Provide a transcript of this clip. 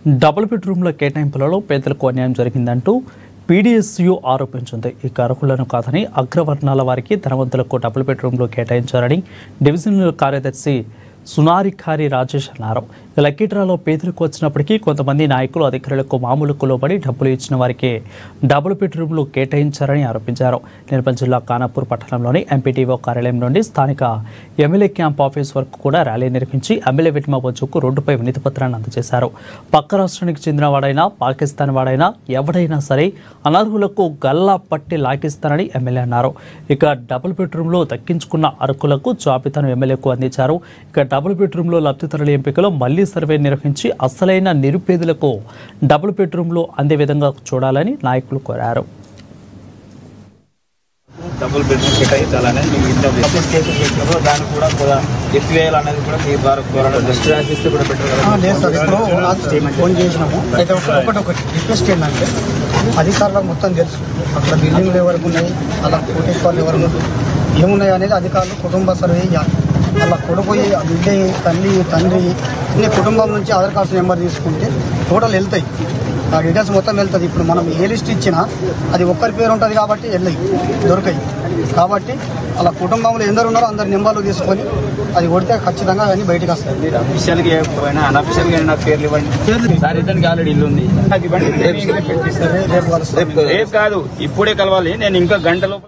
Double బెడ్రూమ్ల కేటాయింపులలో పేదలకు అన్యాయం జరిగిందంటూ PDSU ఆరోపించింది. ఈ అర్హులను కాదని అగ్రవర్ణాల వారికి ధనవంతులకు డబుల్ బెడ్రూమ్లు కేటాయించారని డివిజనల్ కార్యదర్శి సునారిఖారి రాజేష్ అన్నారు. లక్కీ డ్రాలో పేదలకు వచ్చినప్పటికీ కొంతమంది నాయకులు అధికారులకు మామూలుకు లోబడి డబ్బులు ఇచ్చిన వారికి డబుల్ బెడ్రూమ్లు కేటాయించారని ఆరోపించారు. నిర్మల్ జిల్లా ఖానాపూర్ పట్టణంలోని ఎంపీటీఓ కార్యాలయం నుండి స్థానిక ఎమ్మెల్యే క్యాంప్ ఆఫీస్ వరకు కూడా ర్యాలీ నిర్వహించి ఎమ్మెల్యే విట్మ బొజ్జుకు రోడ్డుపై వినతి పత్రాన్ని అందజేశారు. పక్క రాష్ట్రానికి చెందిన వాడైనా పాకిస్తాన్ వాడైనా ఎవడైనా సరే అనర్హులకు గల్లా పట్టి లాగిస్తారని ఎమ్మెల్యే అన్నారు. ఇక డబుల్ బెడ్రూమ్లో దక్కించుకున్న అర్హులకు జాబితాను ఎమ్మెల్యేకు అందించారు. ఇక డబుల్ బెడ్రూమ్లో లబ్ధిదారుల ఎంపికలో మళ్లీ సర్వే నిర్వహించి అసలైన నిరుపేదలకు డబుల్ బెడ్రూమ్లు అందే విధంగా చూడాలని నాయకులు కోరారు. డబుల్ బెడ్రూమ్ కేటాయించాలని దాన్ని కూడా ఎత్తివేయాలనేది కూడా మీ ద్వారా కోరడం దృష్టి రాసిస్తే కూడా బెటర్ కదా. ఫోన్ చేసినాము. అయితే ఒకటి రిక్వెస్ట్ ఏంటంటే అధికారులకు మొత్తం తెలుసు అక్కడ బిల్డింగ్లు ఎవరికి ఉన్నాయి, అలా కోటేశ్వర్లు ఎవరు ఏమున్నాయి అనేది అధికారులు కుటుంబ సర్వే చేయాలి. అలా కొడుకు బిడ్డ తల్లి తండ్రి అన్ని కుటుంబం నుంచి ఆధార్ కార్డ్స్ నెంబర్ తీసుకుంటే టోటల్ వెళ్తాయి, ఆ డీటెయిల్స్ మొత్తం వెళ్తుంది. ఇప్పుడు మనం ఏ లిస్ట్ ఇచ్చినా అది ఒక్కరి పేరు ఉంటుంది కాబట్టి వెళ్ళాయి దొరకాయి. కాబట్టి అలా కుటుంబంలో ఎందరు ఉన్నారో అందరి నెంబర్లు తీసుకొని అది కొడితే ఖచ్చితంగా అవన్నీ బయటకు వస్తాయి. మీరు అఫీషియల్గా ఇవ్వకపోయినా అన్అఫీషియల్గా నా పేర్లు ఇవ్వండి. సార్ ఇతనికి ఆల్రెడీ ఇల్లు ఉంది, నాకు ఇవ్వండి. రేపు కాదు ఇప్పుడే కలవాలి. నేను ఇంకా గంటలో